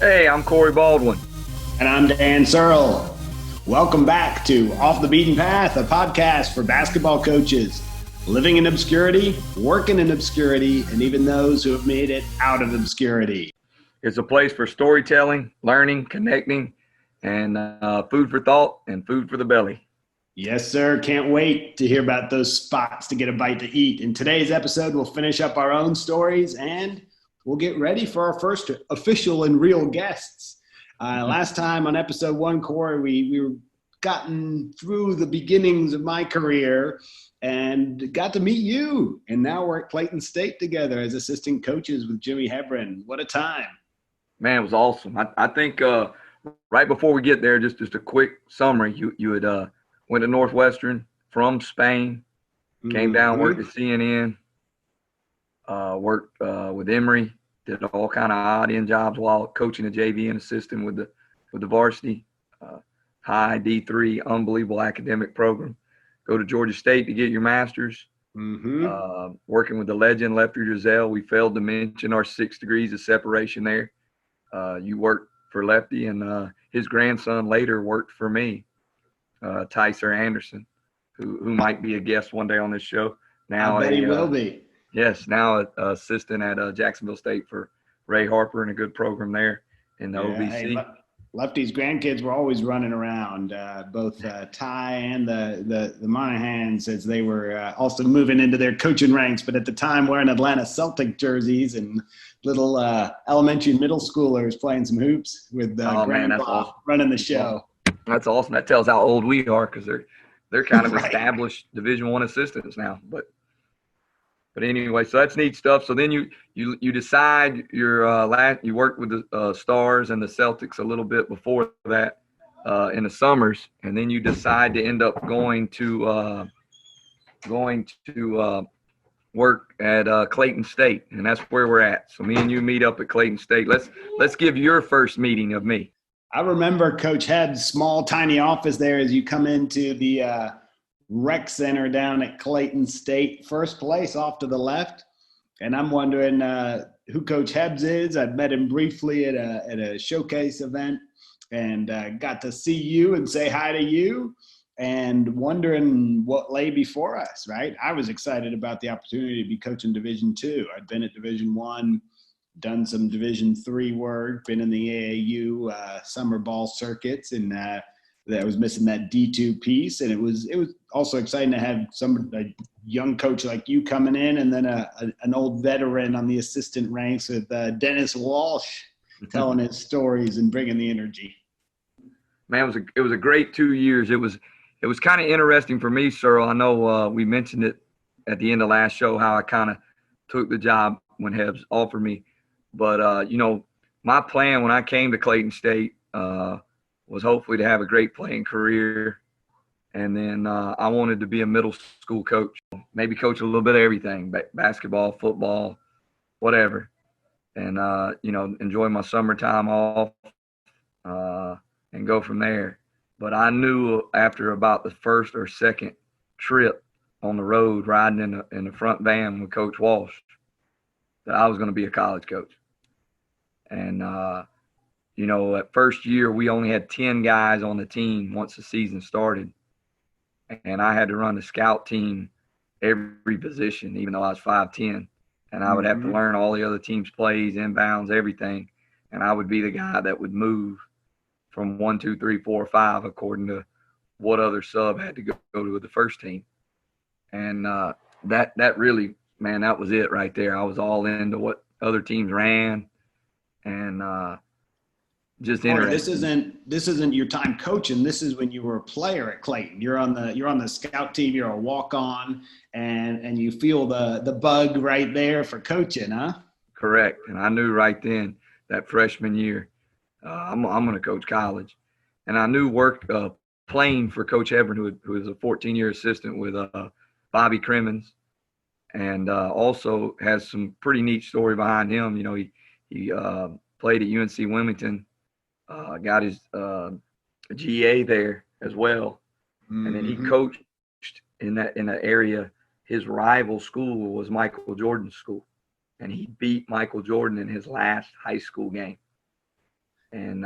Hey, I'm Cory Baldwin. And I'm Searl. Welcome back to Off the Beaten Path, a podcast for basketball coaches living in obscurity, working in obscurity, and even those who have made it out of obscurity. It's a place for storytelling, learning, connecting, and food for thought and food for the belly. Yes, sir. Can't wait to hear about those spots to get a bite to eat. In today's episode, we'll finish up our own stories and we'll get ready for our first official and real guests. Last time on episode 1, Cory, we were gotten through the beginnings of my career and got to meet you. And now we're at Clayton State together as assistant coaches with Jimmy Hebron. What a time. Man, it was awesome. I think right before we get there, just a quick summary. You had went to Northwestern from Spain, came down, worked at CNN, worked with Emory, did all kind of odd end jobs while coaching the JV and assisting with the varsity. High D3, unbelievable academic program. Go to Georgia State to get your master's. Working with the legend Lefty Driesell. We failed to mention our 6 degrees of separation there. You worked for Lefty, and his grandson later worked for me, Tyser Anderson, who might be a guest one day on this show. Now I bet he will be. Yes, now assistant at Jacksonville State for Ray Harper and a good program there in the OBC. Hey, Lefty's grandkids were always running around, both Ty and the Monahans, as they were also moving into their coaching ranks, but at the time wearing Atlanta Celtic jerseys and little elementary middle schoolers playing some hoops with Grandpa awesome. Running the show. That's awesome. That tells how old we are, because they're kind of established Division I assistants now. But anyway, so that's neat stuff. So then you decide you worked with the Stars and the Celtics a little bit before that in the summers, and then you decide to end up going to work at Clayton State, and that's where we're at. So me and you meet up at Clayton State. Let's give your first meeting of me. I remember Coach Hebb's small, tiny office there as you come into the rec center down at Clayton State, first place off to the left. And I'm wondering who Coach Hebbs is. I'd met him briefly at a showcase event and got to see you and say hi to you, and wondering what lay before us, right? I was excited about the opportunity to be coaching Division II. I'd been at Division I, done some Division III work, been in the AAU summer ball circuits, and that was missing that D2 piece. And it was also exciting to have a young coach like you coming in, and then an old veteran on the assistant ranks with Dennis Walsh telling his stories and bringing the energy. Man, it was a great 2 years. It was kind of interesting for me, Searl. I know we mentioned it at the end of last show, how I kind of took the job when Hebbs offered me. But, my plan when I came to Clayton State was hopefully to have a great playing career. And then I wanted to be a middle school coach, maybe coach a little bit of everything, basketball, football, whatever. And, enjoy my summertime off and go from there. But I knew after about the first or second trip on the road riding in the front van with Coach Walsh that I was going to be a college coach. And, at first year, we only had 10 guys on the team once the season started. And I had to run the scout team every position, even though I was 5'10". And I would have to learn all the other teams' plays, inbounds, everything. And I would be the guy that would move from 1, 2, 3, 4, 5, according to what other sub had to go to with the first team. And that really, man, that was it right there. I was all into what other teams ran. And just interesting. This isn't your time coaching. This is when you were a player at Clayton. You're on the scout team. You're a walk-on, and you feel the bug right there for coaching, huh? Correct. And I knew right then that freshman year, I'm going to coach college. And I knew playing for Coach Hebron, who was a 14-year assistant with Bobby Crimmins, and also has some pretty neat story behind him. He played at UNC Wilmington, got his GA there as well, and then he coached in that area. His rival school was Michael Jordan's school, and he beat Michael Jordan in his last high school game. And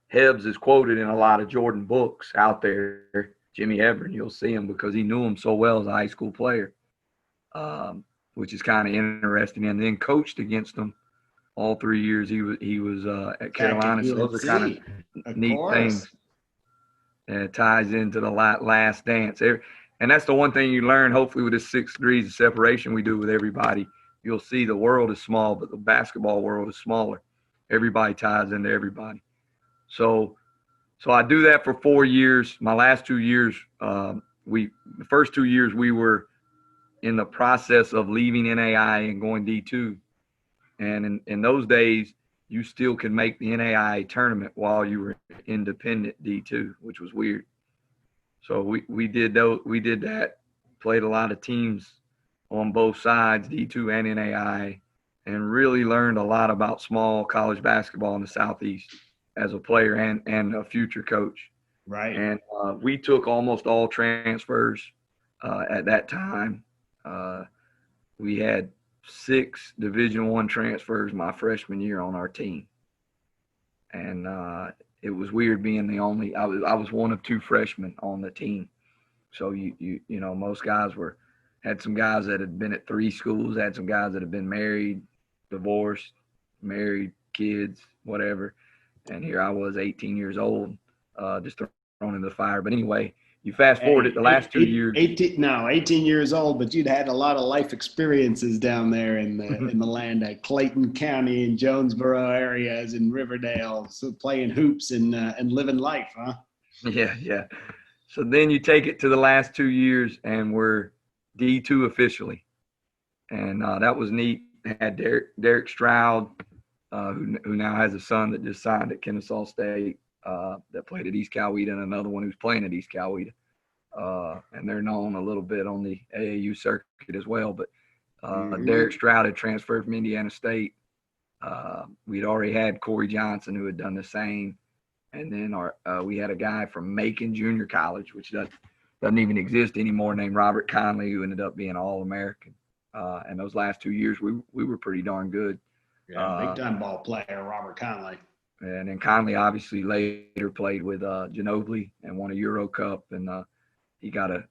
Hebbs is quoted in a lot of Jordan books out there. Jimmy Evern, you'll see him because he knew him so well as a high school player, which is kind of interesting. And then coached against him all 3 years he was at Carolina. So those are kind of neat things. And it ties into the last dance. And that's the one thing you learn, hopefully, with this 6 degrees of separation we do with everybody. You'll see the world is small, but the basketball world is smaller. Everybody ties into everybody. So I do that for 4 years. My last 2 years, the first 2 years we were in the process of leaving NAI and going D2. And in those days, you still could make the NAI tournament while you were independent D2, which was weird. So we did that, played a lot of teams on both sides, D2 and NAI, and really learned a lot about small college basketball in the Southeast as a player and a future coach. Right. And we took almost all transfers at that time. We had 6 Division I transfers my freshman year on our team. And it was weird being the only – I was one of 2 freshmen on the team. So, you know, most guys had some guys that had been at 3 schools, had some guys that had been married, divorced, married, kids, whatever. And here I was 18 years old, just thrown into the fire. But anyway, you fast forward it the last 2 years. 18 years old, but you'd had a lot of life experiences down there in the land at Clayton County and Jonesboro areas in Riverdale, so playing hoops and living life, huh? Yeah. So then you take it to the last 2 years, and we're D2 officially. And that was neat. Had Derek Stroud, who now has a son that just signed at Kennesaw State, that played at East Coweta, and another one who's playing at East Coweta. And they're known a little bit on the AAU circuit as well. But Derek Stroud had transferred from Indiana State. We'd already had Cory Johnson, who had done the same. And then we had a guy from Macon Junior College, which doesn't even exist anymore, named Robert Conley, who ended up being All-American. And those last 2 years, we were pretty darn good. Yeah, big-time ball player, Robert Conley. And then Conley obviously later played with Ginobili and won a Euro Cup, and he got a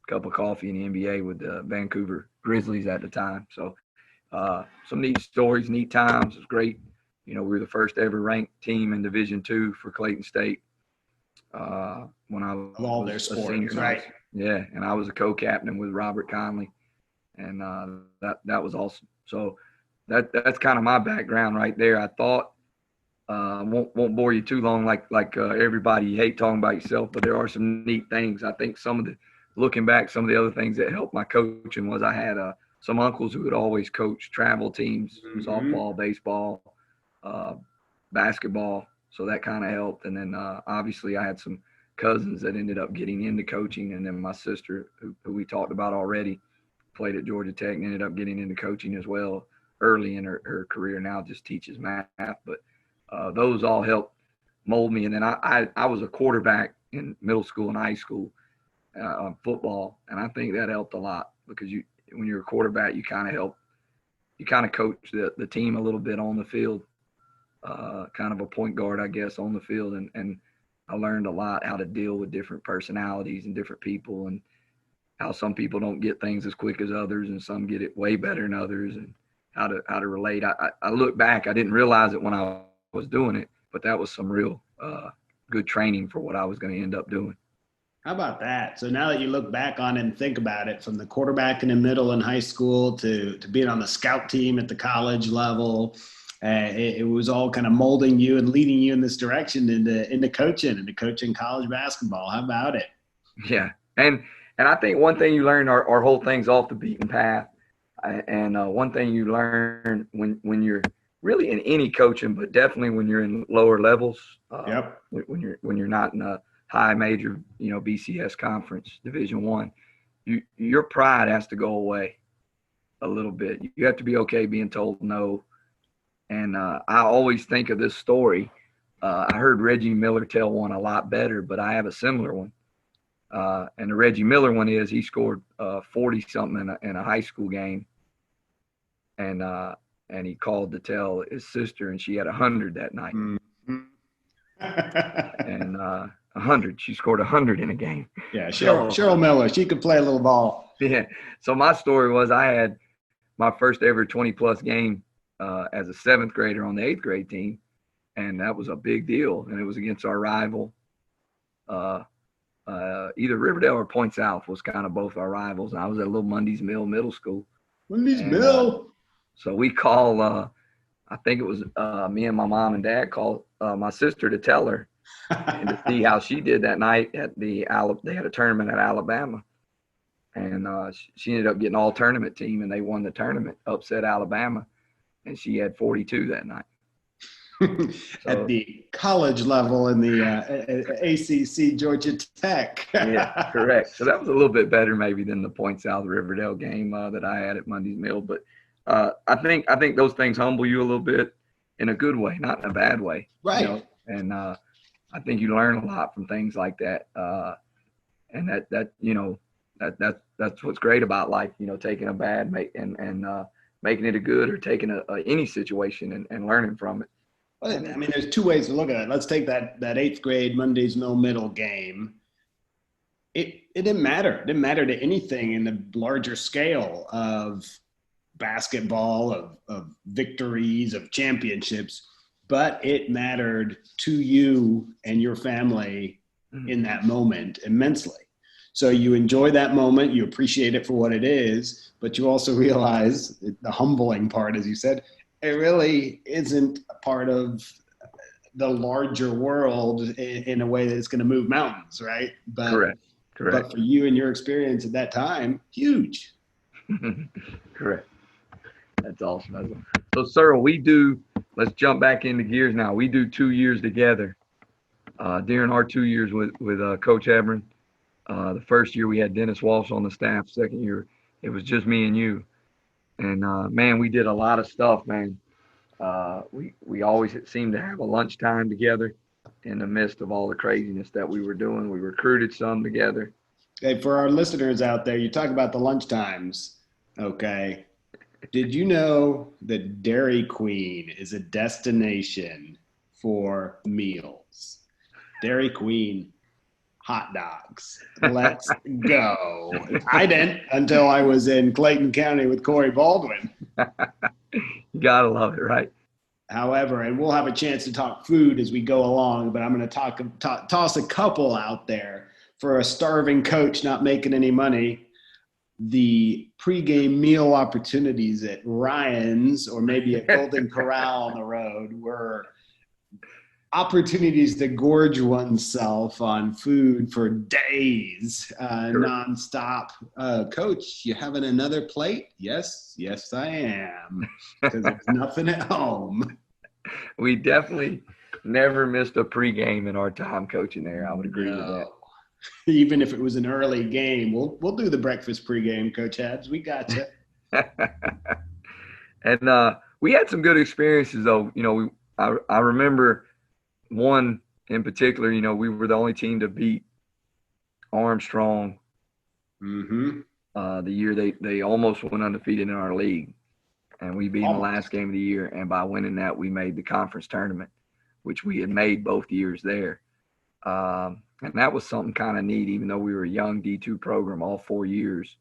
cup of coffee in the NBA with the Vancouver Grizzlies at the time. So some neat stories, neat times. It was great. You know, we were the first ever ranked team in Division II for Clayton State when I was all their sports, senior, right? Yeah, and I was a co-captain with Robert Conley, and that was awesome. So that's kind of my background right there. I thought won't bore you too long, like everybody. You hate talking about yourself, but there are some neat things. I think looking back, some of the other things that helped my coaching was I had some uncles who would always coach travel teams, softball, baseball, basketball. So that kind of helped. And then obviously I had some cousins that ended up getting into coaching. And then my sister, who we talked about already, played at Georgia Tech and ended up getting into coaching as well early in her career. Now just teaches math. But those all helped mold me. And then I was a quarterback in middle school and high school on football. And I think that helped a lot because when you're a quarterback, you kind of coach the team a little bit on the field. Kind of a point guard, I guess, on the field. And I learned a lot how to deal with different personalities and different people and how some people don't get things as quick as others and some get it way better than others and how to relate. I look back, I didn't realize it when I was doing it, but that was some real good training for what I was going to end up doing. How about that? So now that you look back on it and think about it, from the quarterback in the middle and high school to being on the scout team at the college level, it was all kind of molding you and leading you in this direction into coaching college basketball. How about it? Yeah. And I think one thing you learn, our whole thing's off the beaten path. And one thing you learn when you're really in any coaching, but definitely when you're in lower levels, when you're not in a high major, BCS conference, Division I, your pride has to go away a little bit. You have to be okay being told no. And I always think of this story. I heard Reggie Miller tell one a lot better, but I have a similar one. And the Reggie Miller one is he scored 40-something in a high school game. And he called to tell his sister, and she had 100 that night. Mm-hmm. and 100. She scored 100 in a game. Yeah, So Cheryl Miller. She could play a little ball. yeah. So my story was I had my first ever 20-plus game as a seventh grader on the eighth grade team, and that was a big deal. And it was against our rival. Either Riverdale or Point South was kind of both our rivals. And I was at Little Mundy's Mill Middle School. Mundy's Mill. So we call, I think it was me and my mom and dad called my sister to tell her and to see how she did that night at they had a tournament at Alabama. And she ended up getting all tournament team, and they won the tournament, upset Alabama. And she had 42 that night. At the college level in the ACC Georgia Tech. Yeah, correct. So that was a little bit better maybe than the Point South Riverdale game that I had at Mundy's Mill. But I think those things humble you a little bit in a good way, not in a bad way. Right. You know? And I think you learn a lot from things like that. And that's what's great about life. You know, taking a bad and making it a good, or taking any situation and learning from it. I mean, there's two ways to look at it. Let's take that eighth grade Monday's Mill Middle game. It didn't matter. It didn't matter to anything in the larger scale of basketball, of victories, of championships, but it mattered to you and your family in that moment immensely. So you enjoy that moment, you appreciate it for what it is, but you also realize the humbling part, as you said, it really isn't a part of the larger world in a way that it's going to move mountains, right? But, Correct. But for you and your experience at that time, huge. Correct. That's awesome. So, Searl, let's jump back into gears now. We do 2 years together. During our 2 years with Coach Hebron, the first year we had Dennis Walsh on the staff. Second year, it was just me and you. And, man, we did a lot of stuff, man. We always seemed to have a lunchtime together in the midst of all the craziness that we were doing. We recruited some together. Hey, for our listeners out there, you talk about the lunchtimes, okay? Did you know that Dairy Queen is a destination for meals? Dairy Queen hot dogs. Let's go. I didn't until I was in Clayton County with Cory Baldwin. You gotta love it, right? However, and we'll have a chance to talk food as we go along, but I'm going to toss a couple out there for a starving coach not making any money. The pregame meal opportunities at Ryan's or maybe at Golden Corral on the road were opportunities to gorge oneself on food for days, nonstop. Coach, you having another plate? Yes, I am, because there's nothing at home. We definitely never missed a pregame in our time coaching there. I would agree with that. Even if it was an early game, we'll do the breakfast pregame, Coach Habs. We got you. And we had some good experiences, though. You know, I remember one in particular. You know, we were the only team to beat Armstrong. The year they almost went undefeated in our league, and we beat them the last game of the year. And by winning that, we made the conference tournament, which we had made both years there. And that was something kind of neat, even though we were a young D2 program all 4 years.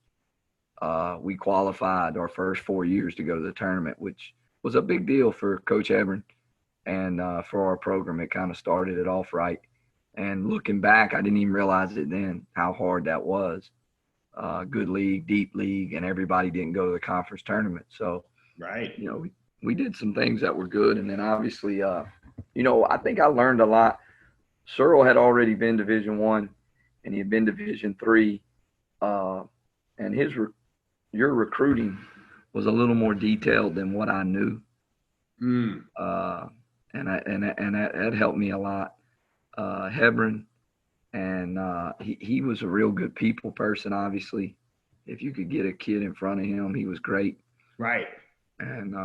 We qualified our first 4 years to go to the tournament, which was a big deal for Coach Hebron and for our program. It kind of started it off right. And looking back, I didn't even realize it then how hard that was. Good league, deep league, and everybody didn't go to the conference tournament. So, right, you know, we did some things that were good. And then obviously, you know, I think I learned a lot. Searl had already been Division I, and he had been Division III, and your recruiting was a little more detailed than what I knew, and that helped me a lot. Hebron, and he was a real good people person. Obviously, if you could get a kid in front of him, he was great. Right, and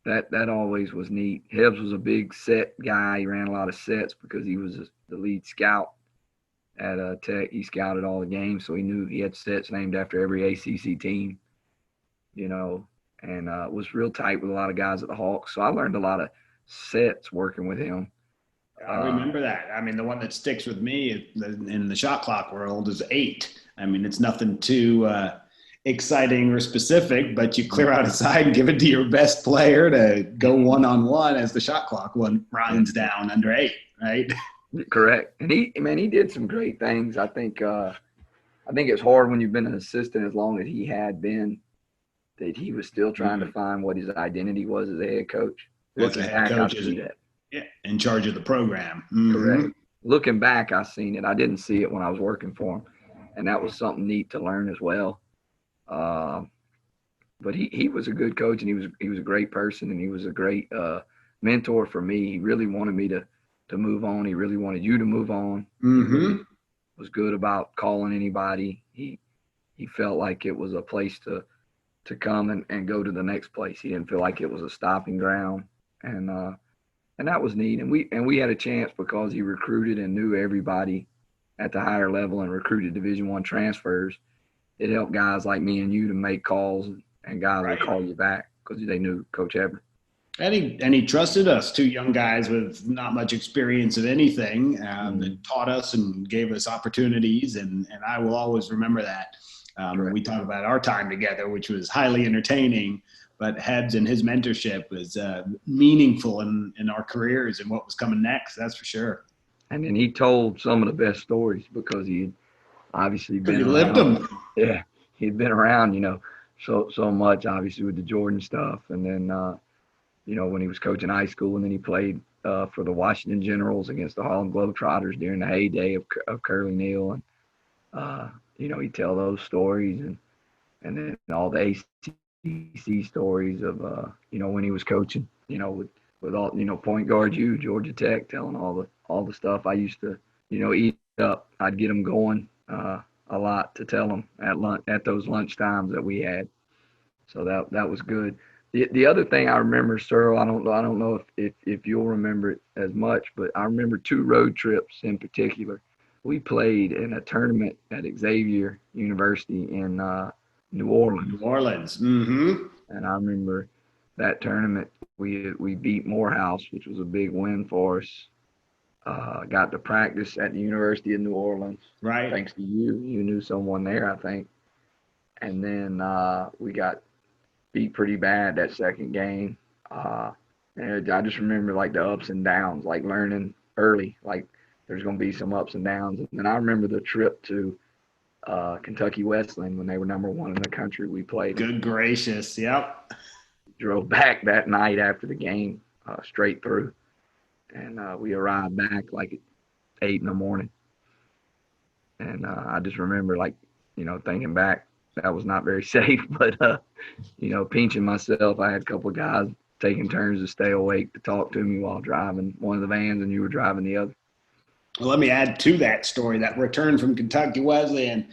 that always was neat. Hebs was a big set guy. He ran a lot of sets because he was the lead scout at Tech. He scouted all the games, so he knew he had sets named after every ACC team, you know, and was real tight with a lot of guys at the Hawks. So I learned a lot of sets working with him. I remember that. I mean, the one that sticks with me in the shot clock world is 8. I mean, it's nothing too exciting or specific, but you clear out a side and give it to your best player to go one-on-one as the shot clock runs down under 8, right? Correct. And he did some great things. I think it's hard when you've been an assistant as long as he had been, that he was still trying to find what his identity was as a head coach. Looking back, coach is in charge of the program. Mm-hmm. Correct. Looking back, I seen it. I didn't see it when I was working for him, and that was something neat to learn as well. But he was a good coach, and he was a great person, and he was a great mentor for me. He really wanted me to move on. He really wanted you to move on. Mm-hmm. Was good about calling anybody. He felt like it was a place to come and go to the next place. He didn't feel like it was a stopping ground, and that was neat. And we had a chance because he recruited and knew everybody at the higher level and recruited Division I transfers. It helped guys like me and you to make calls, and guys would call you back because they knew Coach Ever. And he trusted us, 2 young guys with not much experience of anything, that taught us and gave us opportunities, and I will always remember that. We talk about our time together, which was highly entertaining, but Hebs and his mentorship was meaningful in our careers and what was coming next, that's for sure. And then he told some of the best stories because he had obviously been around. Lived them. Yeah, he'd been around, so much, obviously, with the Jordan stuff. And then, when he was coaching high school, and then he played for the Washington Generals against the Harlem Globetrotters during the heyday of Curly Neal. And, he'd tell those stories, and then all the ACC stories of, when he was coaching, with all, point guard Georgia Tech, telling all the stuff I used to, eat up. I'd get them going a lot to tell them at those lunch times that we had. So that was good. The other thing I remember, Searl, I don't know if you'll remember it as much, but I remember 2 road trips in particular. We played in a tournament at Xavier University in New Orleans. New Orleans. Mm-hmm. And I remember that tournament. We beat Morehouse, which was a big win for us. Got to practice at the University of New Orleans. Right. Thanks to you. You knew someone there, I think. And then we got beat pretty bad that second game. And I just remember, like, the ups and downs, like learning early, like there's going to be some ups and downs. And then I remember the trip to Kentucky Wesleyan when they were number 1 in the country. We played. Good gracious. Yep. Drove back that night after the game, straight through. And we arrived back like at 8 in the morning. And I just remember, like, thinking back, that was not very safe. But, pinching myself. I had a couple of guys taking turns to stay awake to talk to me while driving one of the vans, and you were driving the other. Well, let me add to that story. That return from Kentucky Wesleyan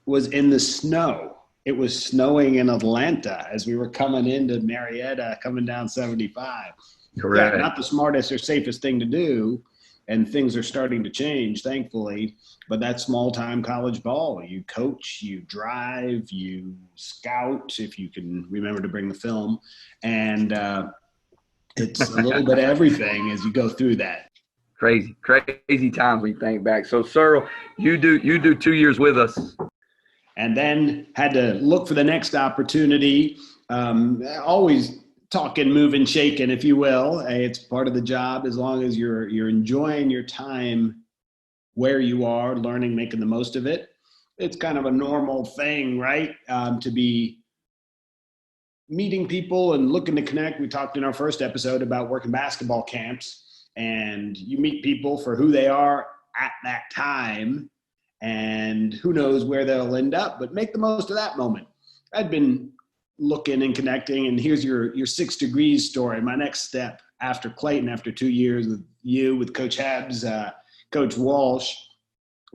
was in the snow. It was snowing in Atlanta as we were coming into Marietta, coming down 75. Correct. Yeah, not the smartest or safest thing to do, and things are starting to change, thankfully. But that's small-time college ball. You coach, you drive, you scout, if you can remember to bring the film. And it's a little bit of everything as you go through that. Crazy times when you think back. So, Searl, you do 2 years with us. And then had to look for the next opportunity. Always talking, moving, shaking, if you will. It's part of the job as long as you're enjoying your time where you are, learning, making the most of it. It's kind of a normal thing, right? To be meeting people and looking to connect. We talked in our first episode about working basketball camps, and you meet people for who they are at that time, and who knows where they'll end up, but make the most of that moment. I'd been looking and connecting, and here's your 6 degrees story. My next step after Clayton, after 2 years with you, with Coach Hebs, Coach Walsh,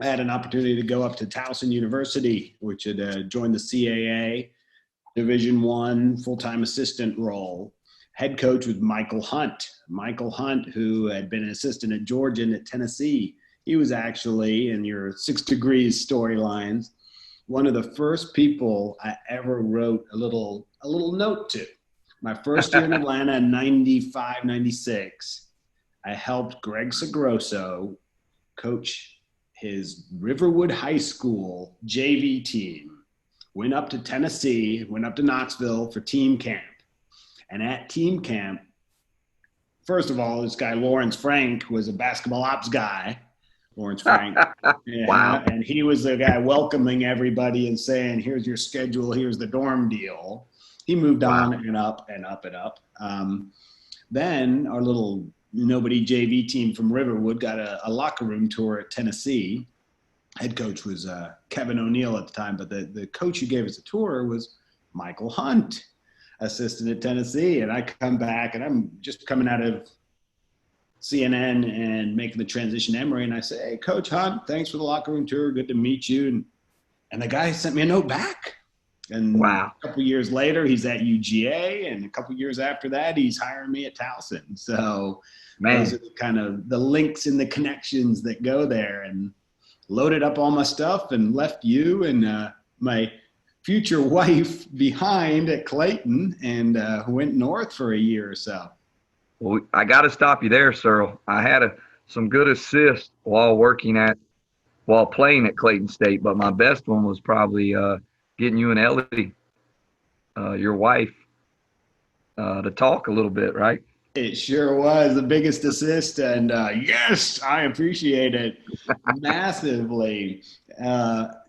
I had an opportunity to go up to Towson University, which had joined the CAA Division I full-time assistant role. Head coach was Michael Hunt. Michael Hunt, who had been an assistant at Georgia and at Tennessee. He was actually, in your 6 degrees storylines, one of the first people I ever wrote a little note to. My first year in Atlanta in 95, 96. I helped Greg Sagroso coach his Riverwood High School JV team. Went up to Tennessee, went up to Knoxville for team camp. And at team camp, first of all, this guy, Lawrence Frank, was a basketball ops guy. Lawrence Frank. Yeah, Wow. and he was the guy welcoming everybody and saying, here's your schedule, here's the dorm deal. He moved on and up and up and up. Then our little nobody JV team from Riverwood got a locker room tour at Tennessee. Head coach was Kevin O'Neill at the time, but the coach who gave us a tour was Michael Hunt, assistant at Tennessee. And I come back, and I'm just coming out of CNN and making the transition to Emory, and I say, hey, Coach Hunt, thanks for the locker room tour. Good to meet you. And the guy sent me a note back. And Wow. a couple years later, he's at UGA, and a couple years after that, he's hiring me at Towson. So those are the kind of the links and the connections that go there. And loaded up all my stuff and left you and my future wife behind at Clayton and went north for a year or so. Well, I got to stop you there, Searl. I had some good assists while playing at Clayton State, but my best one was probably getting you and Ellie, your wife, to talk a little bit, right? It sure was the biggest assist, and yes, I appreciate it massively.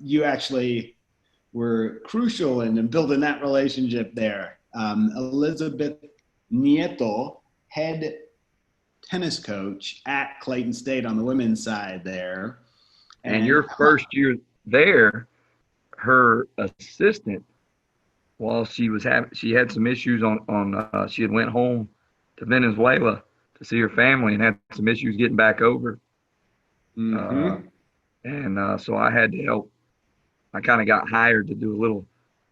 You actually were crucial in building that relationship there. Elizabeth Nieto, head tennis coach at Clayton State on the women's side there. And your first year there, her assistant, while she had some issues she had went home to Venezuela to see her family and had some issues getting back over. Mm-hmm. So I had to help. I kind of got hired to do a little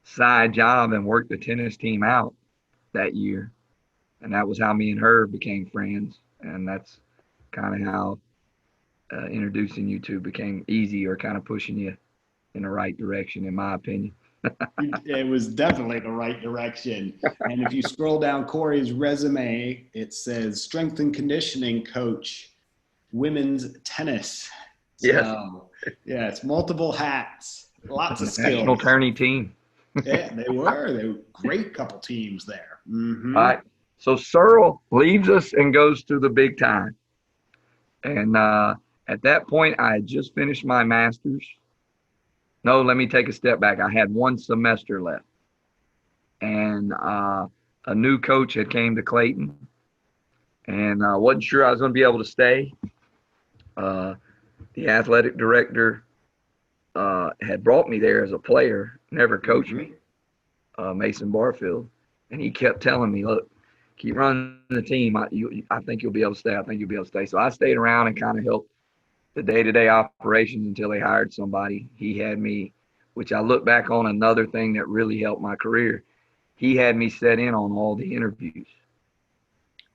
side job and work the tennis team out that year. And that was how me and her became friends. And that's kind of how introducing you two became easy, or kind of pushing you in the right direction, in my opinion. It was definitely the right direction. And if you scroll down Cory's resume, it says strength and conditioning coach, women's tennis. Yes. So, yeah, it's multiple hats, lots of skills. National tourney team. Yeah, they were great couple teams there. Mm-hmm. All right. So Searl leaves us and goes to the big time. And at that point, I had just finished my master's. No, let me take a step back. I had one semester left. And a new coach had came to Clayton. And I wasn't sure I was going to be able to stay. The athletic director had brought me there as a player, never coached me, Mason Barfield. And he kept telling me, look, keep running the team. I think you'll be able to stay. I think you'll be able to stay. So I stayed around and kind of helped the day-to-day operations until they hired somebody. He had me, which I look back on, another thing that really helped my career. He had me set in on all the interviews.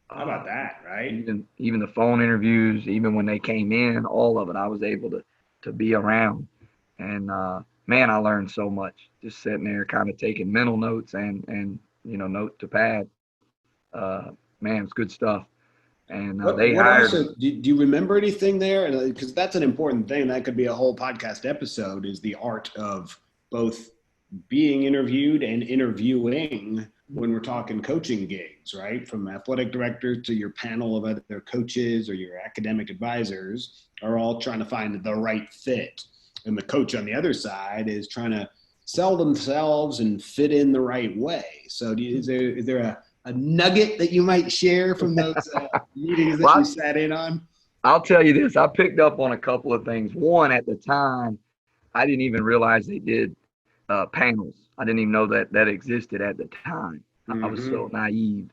How about that, right? Even the phone interviews, even when they came in, all of it, I was able to be around. And, man, I learned so much just sitting there kind of taking mental notes and note to pad. Man, it's good stuff. And they hired. Also, do you remember anything there? Because that's an important thing. That could be a whole podcast episode, is the art of both being interviewed and interviewing when we're talking coaching gigs, right? From athletic director to your panel of other coaches or your academic advisors are all trying to find the right fit. And the coach on the other side is trying to sell themselves and fit in the right way. So is there a nugget that you might share from those meetings that you sat in on? I'll tell you this. I picked up on a couple of things. One, at the time, I didn't even realize they did panels. I didn't even know that existed at the time. Mm-hmm. I was so naive.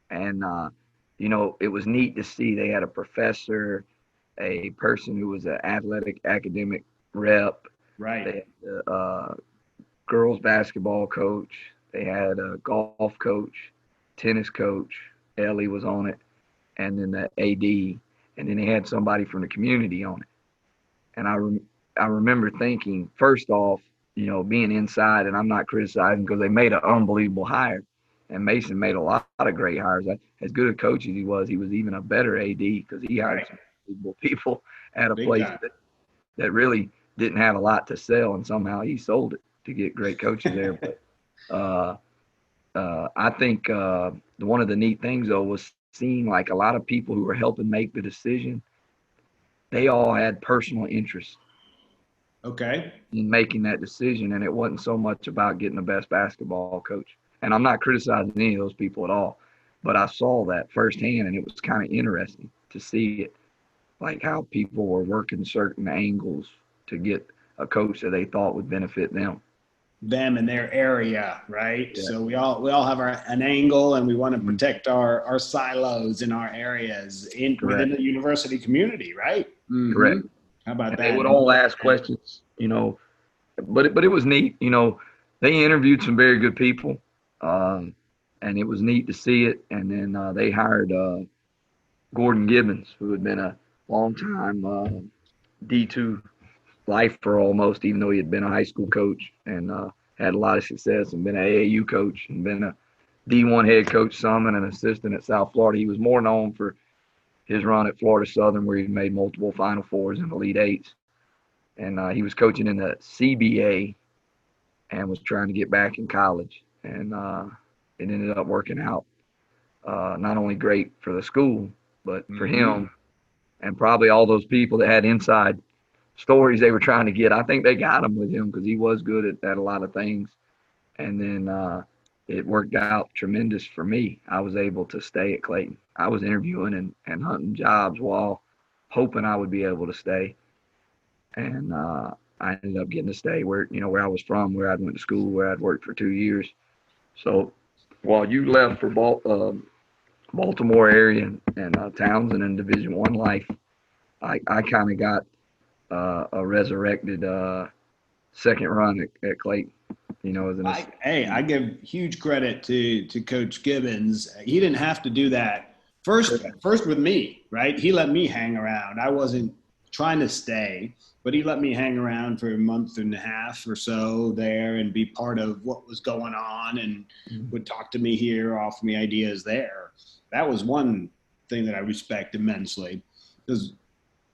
And, it was neat to see they had a professor, a person who was an athletic academic rep. Right. They had a girls basketball coach. They had a golf coach, tennis coach. Ellie was on it. And then the AD. And then they had somebody from the community on it. And I remember thinking, first off, being inside, and I'm not criticizing because they made an unbelievable hire. And Mason made a lot of great hires. As good a coach as he was even a better AD because he hired some people at a Big place time. that really didn't have a lot to sell, and somehow he sold it to get great coaches there. But I think one of the neat things, though, was seeing like a lot of people who were helping make the decision, they all had personal interest Okay. in making that decision, and it wasn't so much about getting the best basketball coach. And I'm not criticizing any of those people at all, but I saw that firsthand, and it was kind of interesting to see it, like how people were working certain angles to get a coach that they thought would benefit them. Them in their area, right? Yeah. So we all have an angle, and we want to protect our silos in our areas within the university community, right? Mm-hmm. Correct. How about and that? They would all ask questions, but it was neat. They interviewed some very good people, and it was neat to see it. And then they hired Gordon Gibbons, who had been a long time D2 lifer almost, even though he had been a high school coach and had a lot of success and been an AAU coach and been a D1 head coach some and an assistant at South Florida. He was more known for his run at Florida Southern, where he made multiple Final Fours and Elite Eights. And he was coaching in the CBA and was trying to get back in college. And it ended up working out not only great for the school, but for him and probably all those people that had inside stories they were trying to get. I think they got him with him because he was good at a lot of things. And then it worked out tremendous for me. I was able to stay at Clayton. I was interviewing and hunting jobs while hoping I would be able to stay. And I ended up getting to stay where I was from, where I'd went to school, where I'd worked for 2 years. So while you left for Baltimore area and Townsend and Division I life, I kind of got a resurrected second run at Clayton. I give huge credit to Coach Gibbons. He didn't have to do that first with me, right? He let me hang around. I wasn't trying to stay, but he let me hang around for a month and a half or so there and be part of what was going on and would talk to me here, offer me ideas there. That was one thing that I respect immensely, because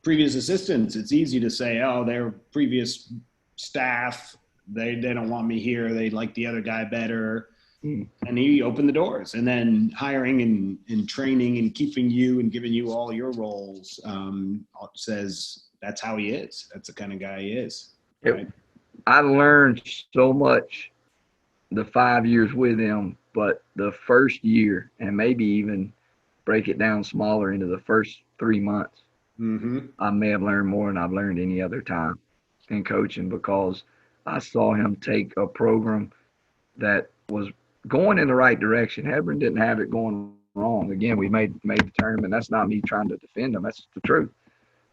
previous assistants, it's easy to say, oh, they're previous staff, they don't want me here, they like the other guy better. And he opened the doors. And then hiring and training and keeping you and giving you all your roles says that's how he is. That's the kind of guy he is. Right? I learned so much the 5 years with him, but the first year, and maybe even break it down smaller into the first 3 months, I may have learned more than I've learned any other time in coaching, because I saw him take a program that was going in the right direction. Hebron didn't have it going wrong. Again, we made the tournament. That's not me trying to defend them. That's the truth.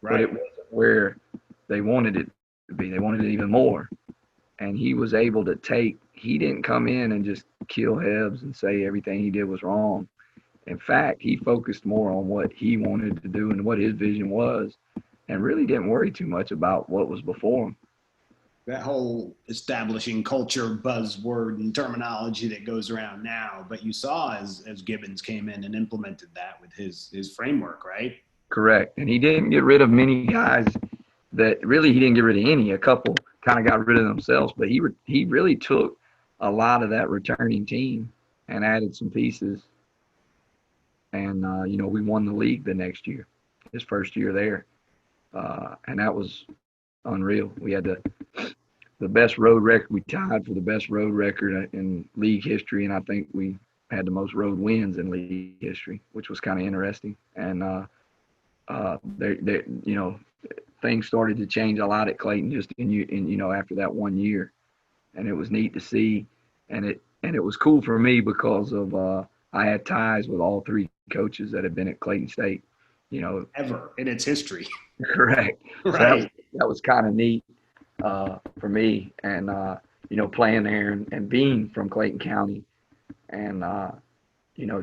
Right. But it wasn't where they wanted it to be. They wanted it even more. And he was able to he didn't come in and just kill Hebs and say everything he did was wrong. In fact, he focused more on what he wanted to do and what his vision was, and really didn't worry too much about what was before him. That whole establishing culture buzzword and terminology that goes around now, but you saw as Gibbons came in and implemented that with his framework, right? Correct. And he didn't get rid of many guys he didn't get rid of any. A couple kind of got rid of themselves, but he really took a lot of that returning team and added some pieces. And, we won the league the next year, his first year there. And that was unreal. We had the best road record. We tied for the best road record in league history, and I think we had the most road wins in league history, which was kind of interesting. And things started to change a lot at Clayton just after that 1 year, and it was neat to see. And it was cool for me because of I had ties with all three coaches that had been at Clayton State. Ever in its history. Correct. Right. So that was kind of neat for me, and playing there and being from Clayton County, and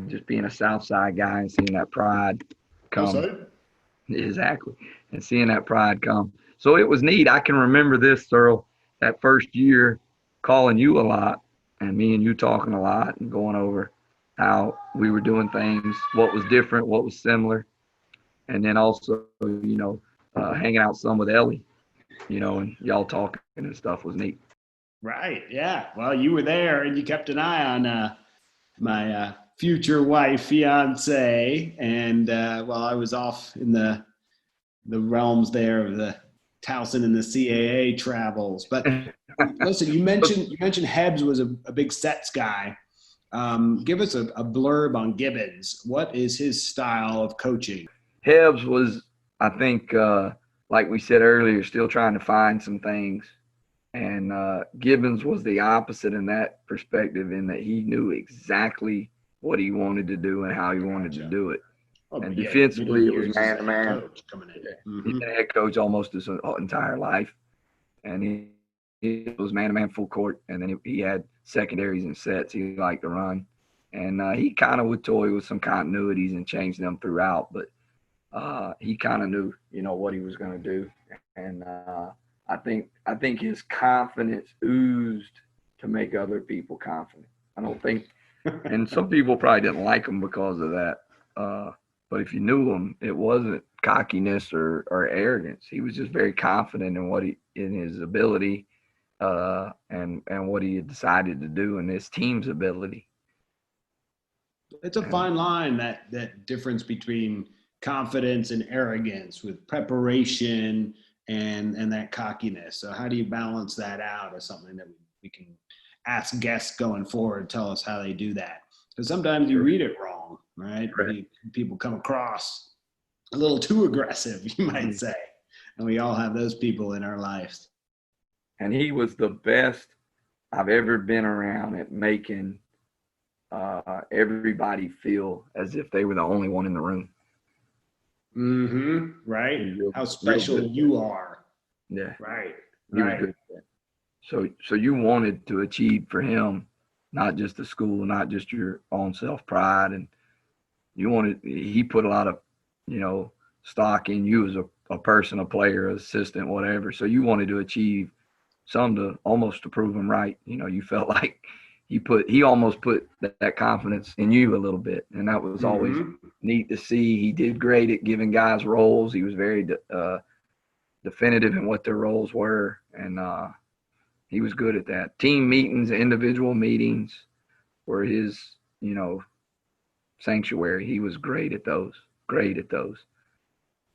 just being a South Side guy and seeing that pride come. Exactly, and seeing that pride come. So it was neat. I can remember this, Searl, that first year calling you a lot, and me and you talking a lot and going over how we were doing things, what was different, what was similar, and then also, hanging out some with Ellie, and y'all talking and stuff was neat. Right. Yeah. Well, you were there and you kept an eye on my future wife, fiance, and while I was off in the realms there of the Towson and the CAA travels. But listen, you mentioned Hebbs was a big sets guy. Give us a blurb on Gibbons. What is his style of coaching? Hebbs was, I think, like we said earlier, still trying to find some things. And Gibbons was the opposite in that perspective, in that he knew exactly what he wanted to do and how he wanted to do it. And defensively, it was man-to-man. He's been a head coach almost his entire life. And he was man-to-man full court. And then he had secondaries and sets he liked to run. And he kind of would toy with some continuities and change them throughout. But he kind of knew, what he was going to do. And I think his confidence oozed to make other people confident. I don't think – and some people probably didn't like him because of that. But if you knew him, it wasn't cockiness or arrogance. He was just very confident in his ability and what he had decided to do and his team's ability. It's a fine line, that difference between confidence and arrogance, with preparation and that cockiness. So how do you balance that out as something that we can ask guests going forward, tell us how they do that? Because sometimes you read it wrong, right? People come across a little too aggressive, you might say. And we all have those people in our lives. And he was the best I've ever been around at making everybody feel as if they were the only one in the room. Mm-hmm. Right. How special you are. Yeah. Right. He was good at that. So you wanted to achieve for him, not just the school, not just your own self-pride. And he put a lot of, stock in you as a person, a player, assistant, whatever. So you wanted to achieve some to prove him right. You felt like he almost put that confidence in you a little bit. And that was always neat to see. He did great at giving guys roles. He was very definitive in what their roles were. And he was good at that. Team meetings, individual meetings were his, sanctuary. He was great at those.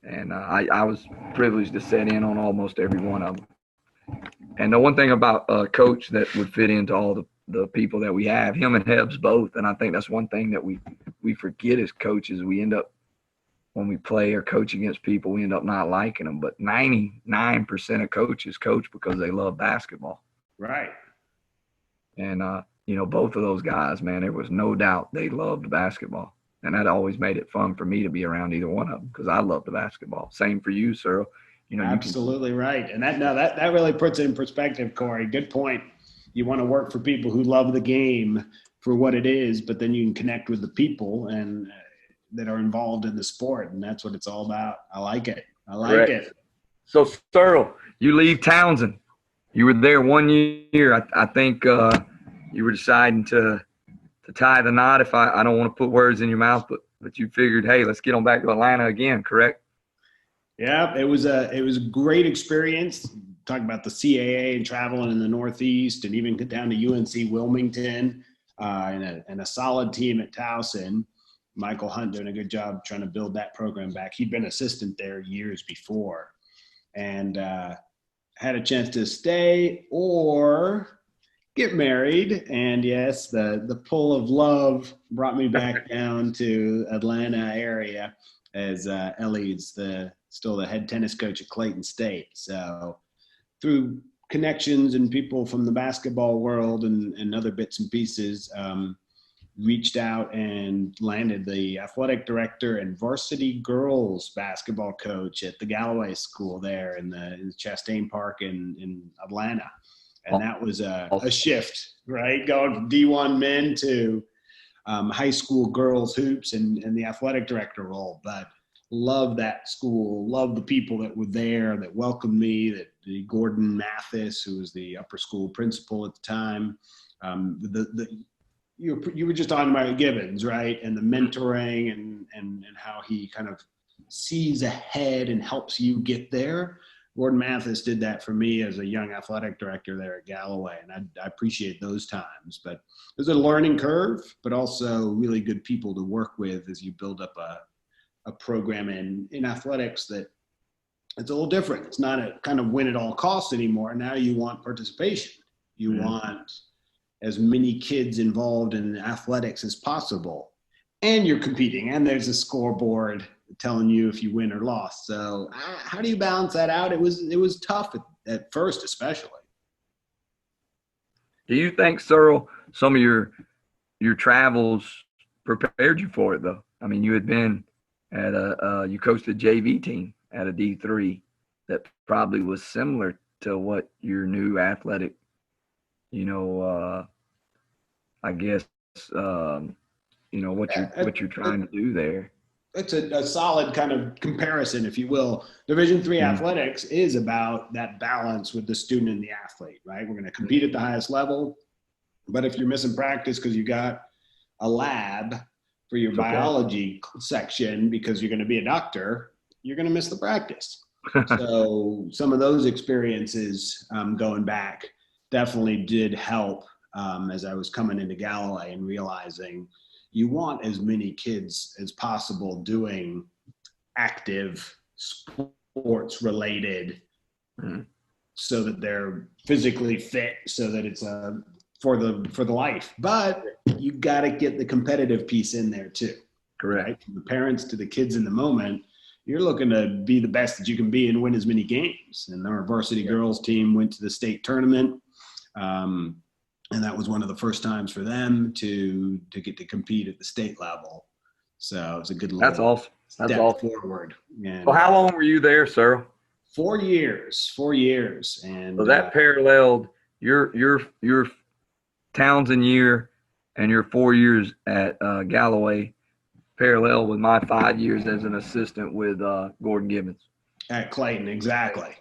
And I was privileged to sit in on almost every one of them. And the one thing about a coach that would fit into all the people that we have, him and Hebbs both, and I think that's one thing that we forget as coaches. We end up, when we play or coach against people, we end up not liking them. But 99% of coaches coach because they love basketball. Right. And, both of those guys, man, there was no doubt they loved basketball. And that always made it fun for me to be around either one of them because I love the basketball. Same for you, Searl. Absolutely right. And that really puts it in perspective, Cory. Good point. You want to work for people who love the game for what it is, but then you can connect with the people and that are involved in the sport, and that's what it's all about. I like it. It. So, Searl, you leave Townsend. You were there 1 year. I think you were deciding to tie the knot. If I don't want to put words in your mouth, but you figured, hey, let's get on back to Atlanta again, correct? Yeah, it was a great experience. Talking about the CAA and traveling in the Northeast, and even get down to UNC Wilmington, and a solid team at Towson. Michael Hunt doing a good job trying to build that program back. He'd been assistant there years before, and had a chance to stay or get married. And yes, the pull of love brought me back down to Atlanta area, as Ellie's still the head tennis coach at Clayton State. So through connections and people from the basketball world and other bits and pieces, reached out and landed the athletic director and varsity girls basketball coach at the Galloway School there in the Chastain Park in Atlanta. And that was a shift, right? Going from D1 men to high school girls hoops and the athletic director role. But love that school, love the people that were there that welcomed me, that the Gordon Mathis, who was the upper school principal at the time, you were just talking about Gibbons, right? And the mentoring and how he kind of sees ahead and helps you get there. Gordon Mathis did that for me as a young athletic director there at Galloway, and I appreciate those times. But there's a learning curve, but also really good people to work with as you build up a program in athletics that it's a little different. It's not a kind of win at all costs anymore. Now you want participation. You want as many kids involved in athletics as possible, and you're competing, and there's a scoreboard telling you if you win or lost. So how do you balance that out? It was tough at first, especially. Do you think, Searl, some of your travels prepared you for it, though? I mean, you had been at you coached a JV team at a D3 that probably was similar to what your new athletic, I guess, what you're trying to do there. It's a solid kind of comparison, if you will. Division III athletics is about that balance with the student and the athlete, right? We're going to compete at the highest level, but if you're missing practice because you got a lab for your biology section because you're going to be a doctor, you're going to miss the practice. So some of those experiences going back definitely did help as I was coming into Galloway and realizing you want as many kids as possible doing active sports related so that they're physically fit, so that it's for the life. But you got to get the competitive piece in there too. Correct. Right? From the parents to the kids in the moment, you're looking to be the best that you can be and win as many games. And our varsity girls team went to the state tournament. And that was one of the first times for them to get to compete at the state level. So it's a good That's awesome. That's step awesome. forward. And, well, how long were you there, Searl? 4 years. 4 years. And so that paralleled your Townsend year and your 4 years at Galloway parallel with my 5 years as an assistant with Gordon Gibbons. At Clayton, exactly.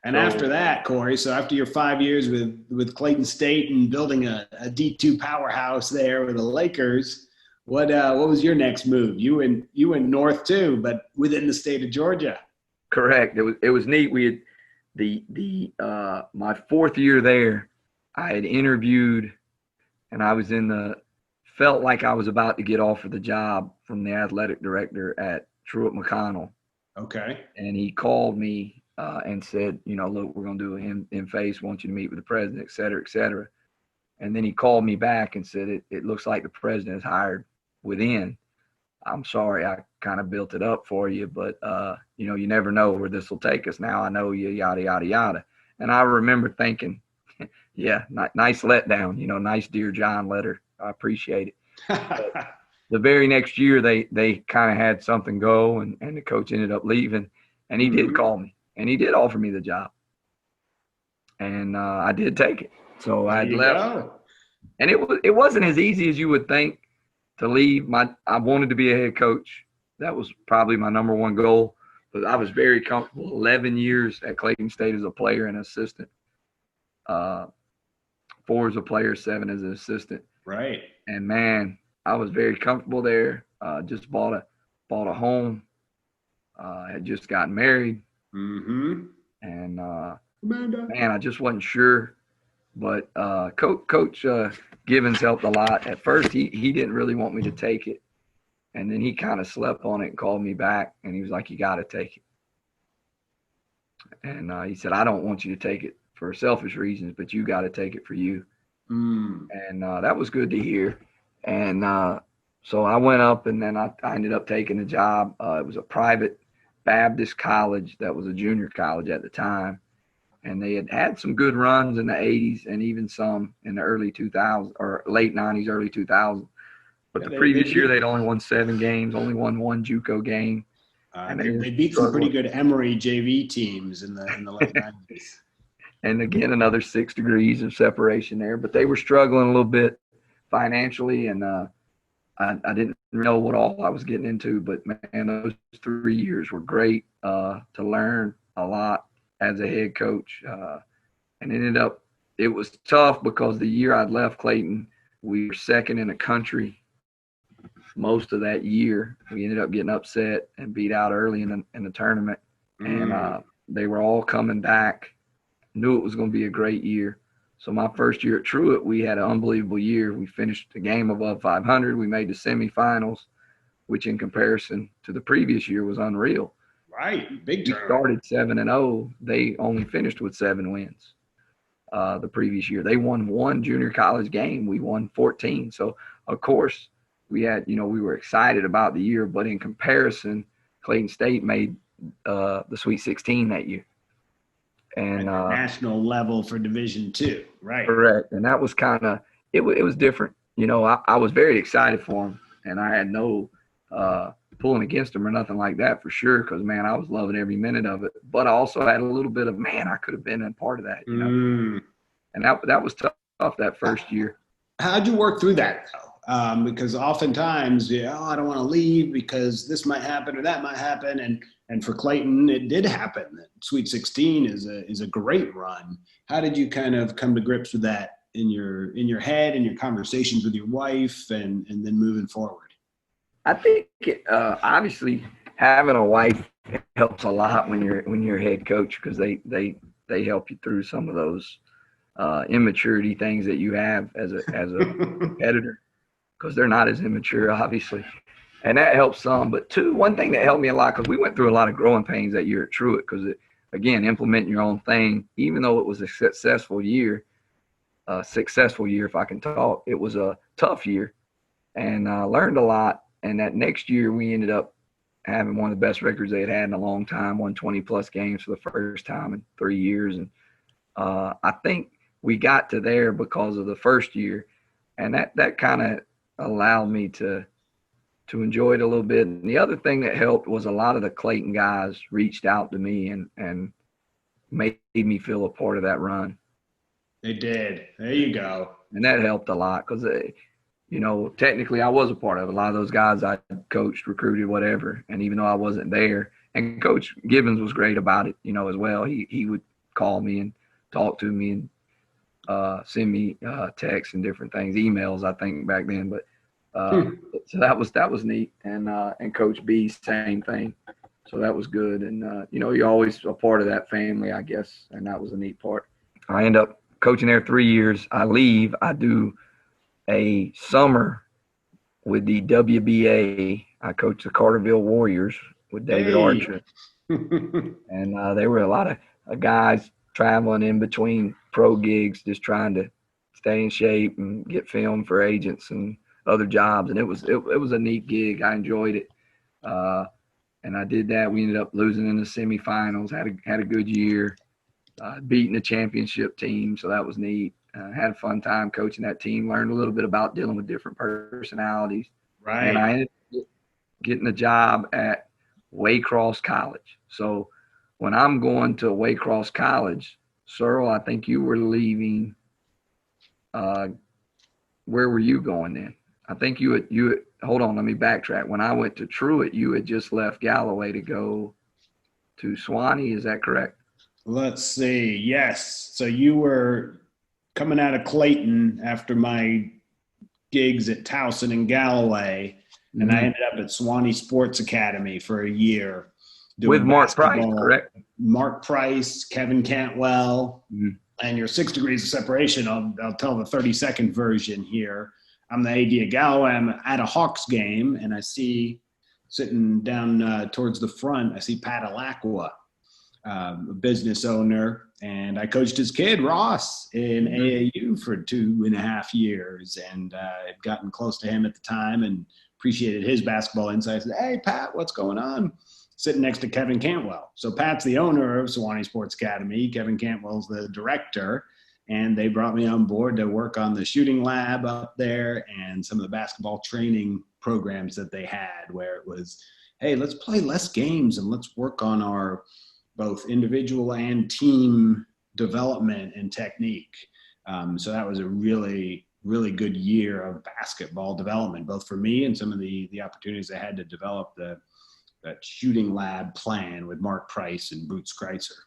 And after that, Cory, so after your 5 years with Clayton State and building a D2 powerhouse there with the Lakers, what was your next move? You went north too, but within the state of Georgia. Correct. It was neat. We had my 4th year there, I had interviewed, and I was felt like I was about to get offered the job from the athletic director at Truett McConnell. Okay. And he called me and said, look, we're going to do an in-face, want you to meet with the president, et cetera, et cetera. And then he called me back and said, it looks like the president is hired within. I'm sorry, I kind of built it up for you, but, you never know where this will take us. Now I know you, yada, yada, yada. And I remember thinking, yeah, nice letdown, nice Dear John letter. I appreciate it. But the very next year, they kind of had something go, and the coach ended up leaving, and he did call me. And he did offer me the job, and I did take it. So I left, and it wasn't as easy as you would think to leave. I wanted to be a head coach. That was probably my number one goal. But I was very comfortable. 11 years at Clayton State as a player and assistant. 4 as a player, 7 as an assistant. Right. And man, I was very comfortable there. Just bought a home. Had just gotten married. Mm-hmm. And man, I just wasn't sure, but Coach Gibbons helped a lot. At first, he didn't really want me to take it, and then he kind of slept on it and called me back, and he was like, "You got to take it." And he said, "I don't want you to take it for selfish reasons, but you got to take it for you." And that was good to hear. And so I went up, and then I ended up taking the job. It was a private Baptist college that was a junior college at the time, and they had some good runs in the 80s and even some in the early 2000s or late 90s, early 2000s. But the previous year they'd only won 7 games, only won 1 JUCO game. And they beat some pretty good Emory JV teams in the late 90s. And again, another 6 degrees of separation there, but they were struggling a little bit financially, and I didn't know what all I was getting into, but man, those 3 years were great to learn a lot as a head coach. And it was tough because the year I'd left Clayton, We were second in the country most of that year. We ended up getting upset and beat out early in the tournament. And they were all coming back. Knew it was going to be a great year. So my first year at Truett, we had an unbelievable year. We finished the game above 500. We made the semifinals, which in comparison to the previous year was unreal. Right, big We turn. started 7-0. They only finished with 7 wins the previous year. They won 1 junior college game. We won 14. So, of course, we had, we were excited about the year, but in comparison, Clayton State made the Sweet 16 that year. And national level for Division II, right? Correct. And that was kind of it was different. I was very excited for him, and I had no pulling against him or nothing like that for sure, because, man, I was loving every minute of it. But I also had a little bit of, man, I could have been a part of that, And that was tough that first year. How'd you work through that, though? Because oftentimes, I don't want to leave because this might happen or that might happen. And for Clayton, it did happen. Sweet 16 is a great run. How did you kind of come to grips with that in your head and your conversations with your wife and then moving forward? I think obviously having a wife helps a lot when you're a head coach, because they help you through some of those immaturity things that you have as a competitor, because they're not as immature, obviously. And that helps some. But one thing that helped me a lot, because we went through a lot of growing pains that year at Truett, because, again, implementing your own thing, even though it was a successful year if I can talk, it was a tough year. And I learned a lot. And that next year, we ended up having one of the best records they had in a long time, won 20-plus games for the first time in 3 years. And I think we got to there because of the first year. And that kind of allowed me to enjoy it a little bit. And the other thing that helped was a lot of the Clayton guys reached out to me and made me feel a part of that run. They did. There you go. And that helped a lot, because, technically I was a part of it. A lot of those guys I coached, recruited, whatever. And even though I wasn't there, and Coach Gibbons was great about it, as well. He would call me and talk to me and send me texts and different things, emails, I think, back then. But so that was neat. And Coach B, same thing. So that was good. And, you're always a part of that family, I guess. And that was a neat part. I end up coaching there 3 years. I leave. I do a summer with the WBA. I coached the Carterville Warriors with David Archer. And they were a lot of guys traveling in between pro gigs, just trying to stay in shape and get filmed for agents and other jobs. And it was a neat gig. I enjoyed it. And I did that. We ended up losing in the semifinals, had a good year, beating the championship team. So that was neat. Had a fun time coaching that team, learned a little bit about dealing with different personalities. Right. And I ended up getting a job at Waycross College. So when I'm going to Waycross College, Searl, I think you were leaving. Where were you going then? I think you had, hold on, let me backtrack. When I went to Truett, you had just left Galloway to go to Swanee. Is that correct? Let's see. Yes. So you were coming out of Clayton after my gigs at Towson and Galloway, and I ended up at Swanee Sports Academy for a year. With Mark Price, correct? Mark Price, Kevin Cantwell, and your 6 degrees of separation. I'll tell the 30-second version here. I'm the AD at Galloway. I'm at a Hawks game, and I see sitting down towards the front, I see Pat Alakwa, a business owner, and I coached his kid, Ross, in AAU for 2.5 years, and had gotten close to him at the time and appreciated his basketball insights. I said, hey, Pat, what's going on? Sitting next to Kevin Cantwell. So Pat's the owner of Sewanee Sports Academy. Kevin Cantwell's the director, and they brought me on board to work on the shooting lab up there and some of the basketball training programs that they had, where it was, hey, let's play less games and let's work on our both individual and team development and technique. So that was a really, really good year of basketball development, both for me and some of the opportunities I had to develop that shooting lab plan with Mark Price and Boots Kreitzer.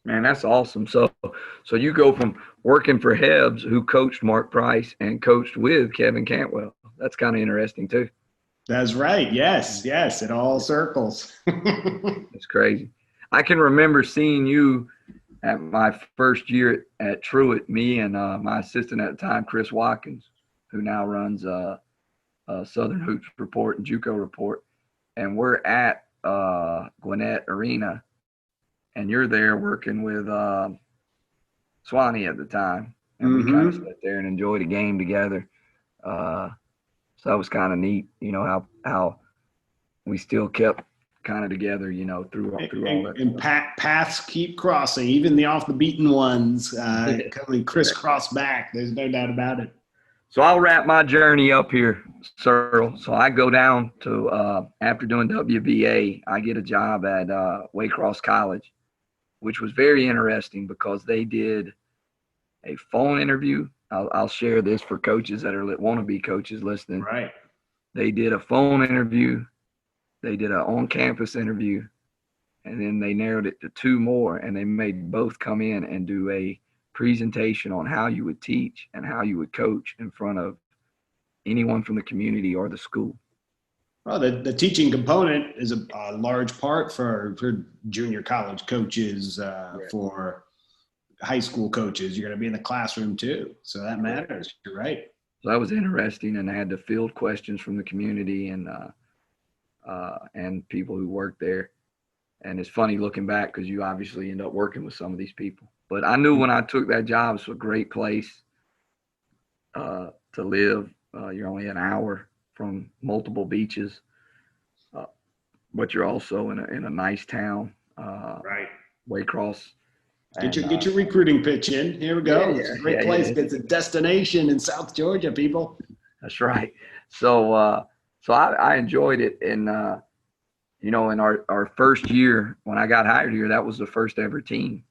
Man, that's awesome. So you go from working for Hebs, who coached Mark Price and coached with Kevin Cantwell. That's kind of interesting too. That's right. Yes. It all circles. It's crazy. I can remember seeing you at my first year at Truett, me and my assistant at the time, Chris Watkins, who now runs Southern Hoops Report and JUCO Report. And we're at Gwinnett Arena, and you're there working with Swanee at the time. And we kind of sat there and enjoyed a game together. So that was kind of neat, how we still kept kind of together, through all that. And paths keep crossing, even the off the beaten ones coming crisscross back. There's no doubt about it. So I'll wrap my journey up here, Searl. So I go down to, after doing WBA, I get a job at Waycross College, which was very interesting because they did a phone interview. I'll share this for coaches that are want-to-be coaches listening. Right. They did a phone interview. They did an on-campus interview, and then they narrowed it to 2 more, and they made both come in and do a presentation on how you would teach and how you would coach in front of anyone from the community or the school. Well, the teaching component is a large part for junior college coaches, for high school coaches. You're going to be in the classroom too, so that matters. You're right. So that was interesting, and I had to field questions from the community and people who worked there. And it's funny looking back because you obviously end up working with some of these people. But I knew when I took that job, it's a great place to live. You're only an hour from multiple beaches, but you're also in a nice town. Right. Waycross. Get your recruiting pitch in. Here we go. It's a great place. It's a destination in South Georgia, people. That's right. So I enjoyed it. And, in our first year, when I got hired here, that was the first ever team.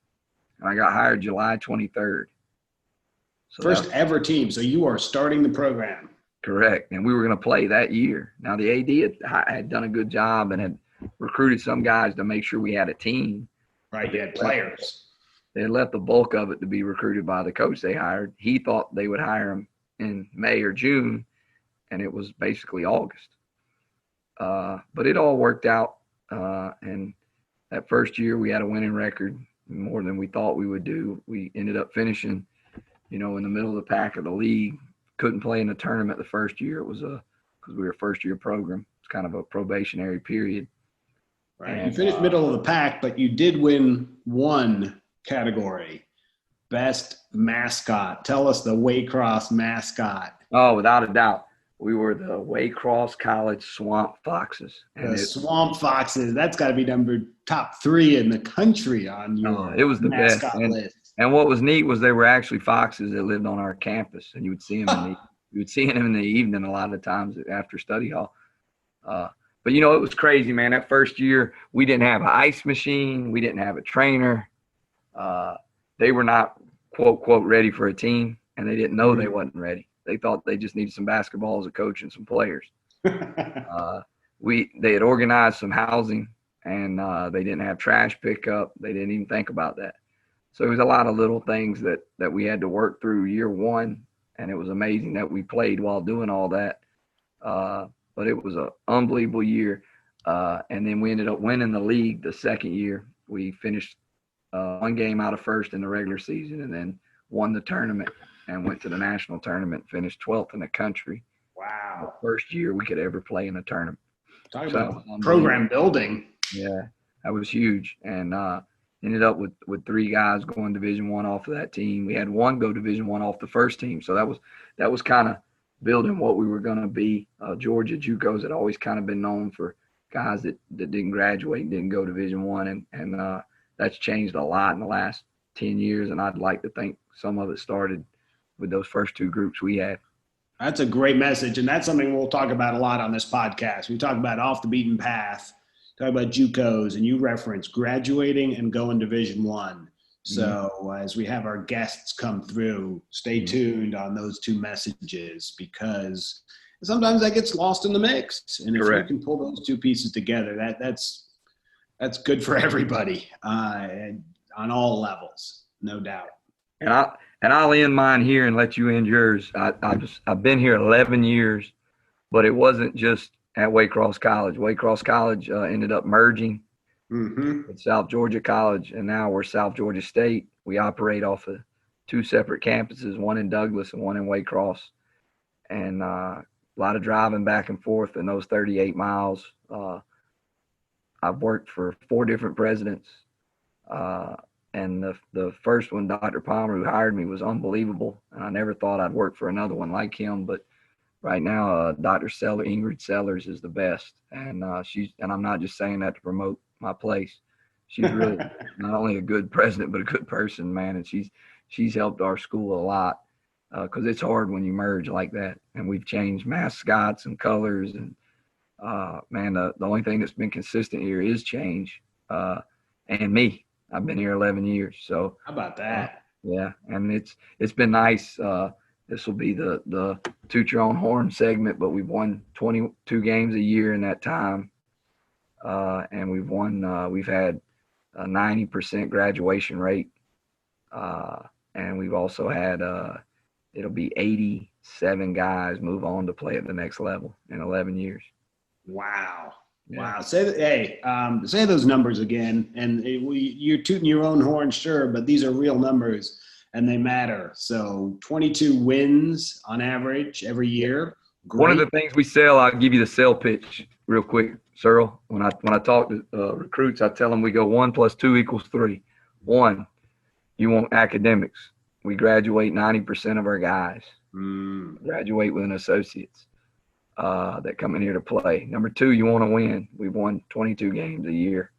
And I got hired July 23rd. So first ever team. So you are starting the program. Correct. And we were going to play that year. Now, the AD had done a good job and had recruited some guys to make sure we had a team. Right. You had players. They had left the bulk of it to be recruited by the coach they hired. He thought they would hire him in May or June, and it was basically August. But it all worked out. And that first year we had a winning record, more than we thought we would do. We ended up finishing, in the middle of the pack of the league. Couldn't play in the tournament the first year. It was because we were a first-year program. It's kind of a probationary period. Right. And you finished middle of the pack, but you did win one category, best mascot. Tell us the Waycross mascot. Oh, without a doubt. We were the Waycross College Swamp Foxes. And the Swamp Foxes, that's got to be number top 3 in the country on your it was the mascot best. list. And what was neat was they were actually foxes that lived on our campus, and you would see them in the evening a lot of times after study hall. But it was crazy, man. That first year, we didn't have an ice machine, we didn't have a trainer. They were not quote ready for a team, and they didn't know they wasn't ready. They thought they just needed some basketball, a coach, and some players. They had organized some housing, and they didn't have trash pickup. They didn't even think about that. So it was a lot of little things that we had to work through year one, and it was amazing that we played while doing all that. But it was an unbelievable year. And then we ended up winning the league the second year. We finished one game out of first in the regular season and then won the tournament and went to the national tournament, finished 12th in the country. Wow. The first year we could ever play in a tournament. Talk about program building. Yeah, that was huge. And ended up with 3 guys going Division I off of that team. We had 1 go Division I off the first team. So that was kind of building what we were going to be. Georgia JUCOs had always kind of been known for guys that didn't graduate and didn't go Division I. And that's changed a lot in the last 10 years. And I'd like to think some of it started with those first 2 groups we had. That's a great message. And that's something we'll talk about a lot on this podcast. We talk about off the beaten path, talk about JUCOs, and you reference graduating and going Division I. So as we have our guests come through, stay tuned on those 2 messages because sometimes that gets lost in the mix. And if Correct. you can pull those 2 pieces together, that's good for everybody. And on all levels, no doubt. And I'll end mine here and let you end yours. I've been here 11 years, but it wasn't just at Waycross College. Waycross College ended up merging with South Georgia College, and now we're South Georgia State. We operate off of 2 separate campuses, one in Douglas and one in Waycross. And a lot of driving back and forth in those 38 miles. I've worked for 4 different presidents. And the first one, Dr. Palmer, who hired me, was unbelievable. And I never thought I'd work for another one like him. But right now, Dr. Ingrid Sellers is the best. And and I'm not just saying that to promote my place. She's really not only a good president, but a good person, man. And she's helped our school a lot because it's hard when you merge like that. And we've changed mascots and colors. And, man, the only thing that's been consistent here is change and me. I've been here 11 years. So how about that? Yeah. And it's been nice. This will be the toot your own horn segment, but we've won 22 games a year in that time. And we've had a 90% graduation rate. And we've also had, it'll be 87 guys move on to play at the next level in 11 years. Wow. Yeah. Wow. Say those numbers again. And you're tooting your own horn, sure, but these are real numbers and they matter. So 22 wins on average every year. Great. One of the things we sell, I'll give you the sell pitch real quick, Searl. When I talk to recruits, I tell them we go 1 + 2 = 3. 1, you want academics. We graduate 90% of our guys. Graduate with an associate's. That come in here to play. Number 2, you want to win. We've won 22 games a year.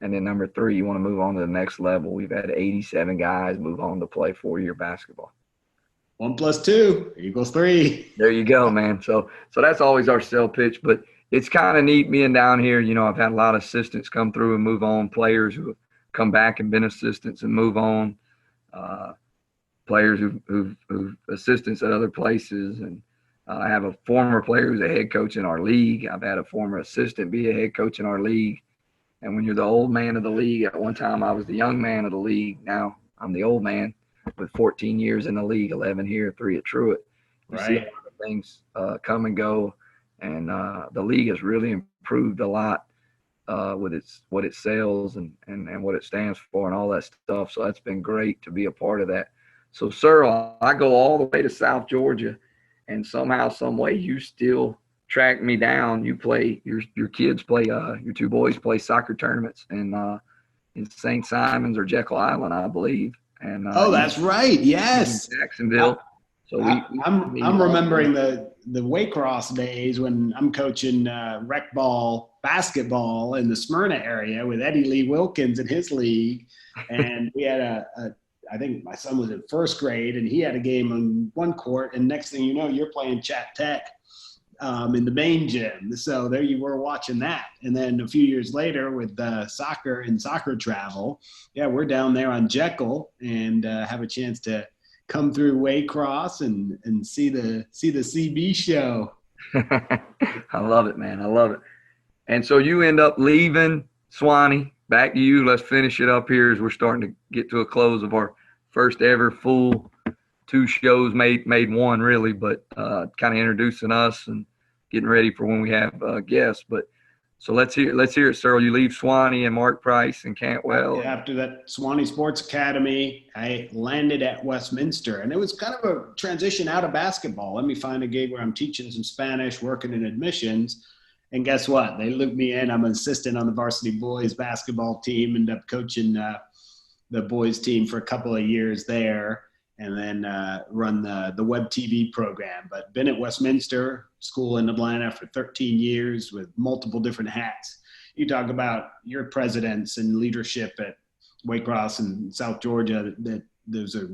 And then number 3, you want to move on to the next level. We've had 87 guys move on to play 4-year basketball. 1 + 2 = 3. There you go, man. So that's always our sell pitch. But it's kind of neat being down here. You know, I've had a lot of assistants come through and move on, players who have come back and been assistants and move on, players who've assistants at other places. And I have a former player who's a head coach in our league. I've had a former assistant be a head coach in our league. And when you're the old man of the league, at one time I was the young man of the league. Now I'm the old man with 14 years in the league, 11 here, 3 at Truett. You see a lot of things come and go. And the league has really improved a lot with what it sells and what it stands for and all that stuff. So that's been great to be a part of that. So, Searl, I go all the way to South Georgia. And somehow, some way, you still track me down. You play your kids play your 2 boys play soccer tournaments in St. Simons or Jekyll Island, I believe. And that's right. Yes, Jacksonville. So I'm remembering the Waycross days when I'm coaching rec ball basketball in the Smyrna area with Eddie Lee Wilkins and his league, and we had I think my son was in 1st grade, and he had a game on one court, and next thing you know, you're playing Chat Tech in the main gym. So there you were watching that. And then a few years later with soccer and soccer travel, we're down there on Jekyll and have a chance to come through Waycross and see the CB show. I love it, man. I love it. And so you end up leaving Swanee. Back to you. Let's finish it up here as we're starting to get to a close of our first ever full 2 shows, made 1 really, but kind of introducing us and getting ready for when we have guests. But so let's hear it, Searl. You leave Swanee and Mark Price and Cantwell. After that Swanee Sports Academy, I landed at Westminster, and it was kind of a transition out of basketball. Let me find a gig where I'm teaching some Spanish, working in admissions. And guess what? They looped me in. I'm an assistant on the varsity boys basketball team, ended up coaching the boys team for a couple of years there, and then run the web TV program. But been at Westminster School in Atlanta for 13 years with multiple different hats. You talk about your presidents and leadership at Waycross and South Georgia, that those are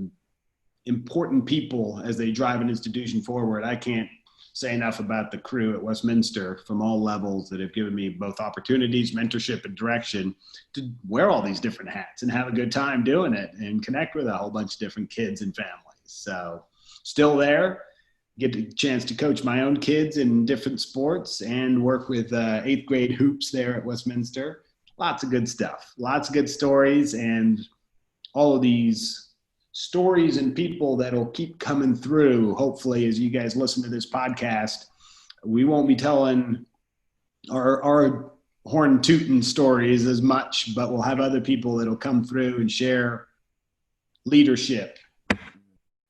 important people as they drive an institution forward. I can't say enough about the crew at Westminster from all levels that have given me both opportunities, mentorship, and direction to wear all these different hats and have a good time doing it and connect with a whole bunch of different kids and families. So still there, get a chance to coach my own kids in different sports and work with 8th grade hoops there at Westminster. Lots of good stuff, lots of good stories, and all of these stories and people that'll keep coming through. Hopefully, as you guys listen to this podcast, we won't be telling our horn tooting stories as much, but we'll have other people that'll come through and share leadership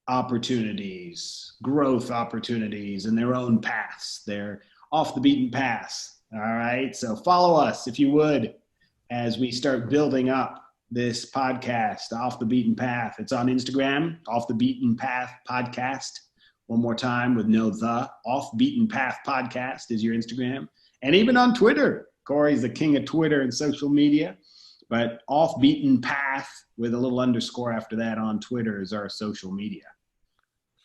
opportunities, growth opportunities, and their own paths. They're off the beaten path. All right. So follow us if you would, as we start building up this podcast, Off the Beaten Path. It's on Instagram, Off the Beaten Path Podcast. One more time with no the. Off Beaten Path Podcast is your Instagram. And even on Twitter. Cory's the king of Twitter and social media. But Off Beaten Path with a little underscore after that on Twitter is our social media.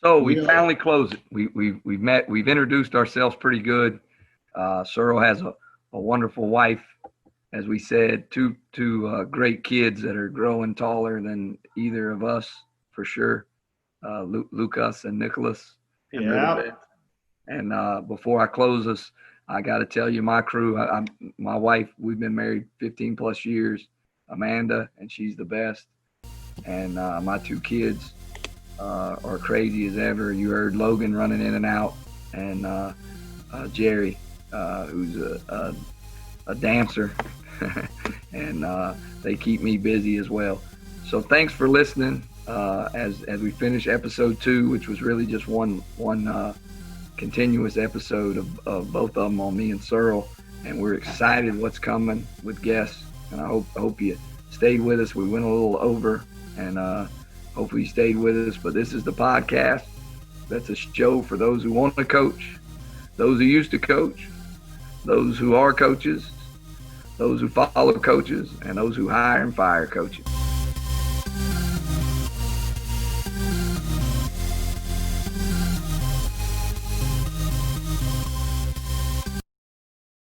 So we finally closed it. We've introduced ourselves pretty good. Searl has a wonderful wife, as we said, two great kids that are growing taller than either of us, for sure. Lucas and Nicholas. Yeah. And before I close us, I got to tell you, my crew, my wife, we've been married 15 plus years, Amanda, and she's the best. And my two kids are crazy as ever. You heard Logan running in and out, and Jerry, who's a dancer, and they keep me busy as well. So thanks for listening as we finish episode 2, which was really just one continuous episode of both of them on me and Searl, and we're excited what's coming with guests, and I hope you stayed with us. We went a little over, and hopefully you stayed with us. But this is the podcast. That's a show for those who want to coach, those who used to coach, those who are coaches, those who follow coaches, and those who hire and fire coaches.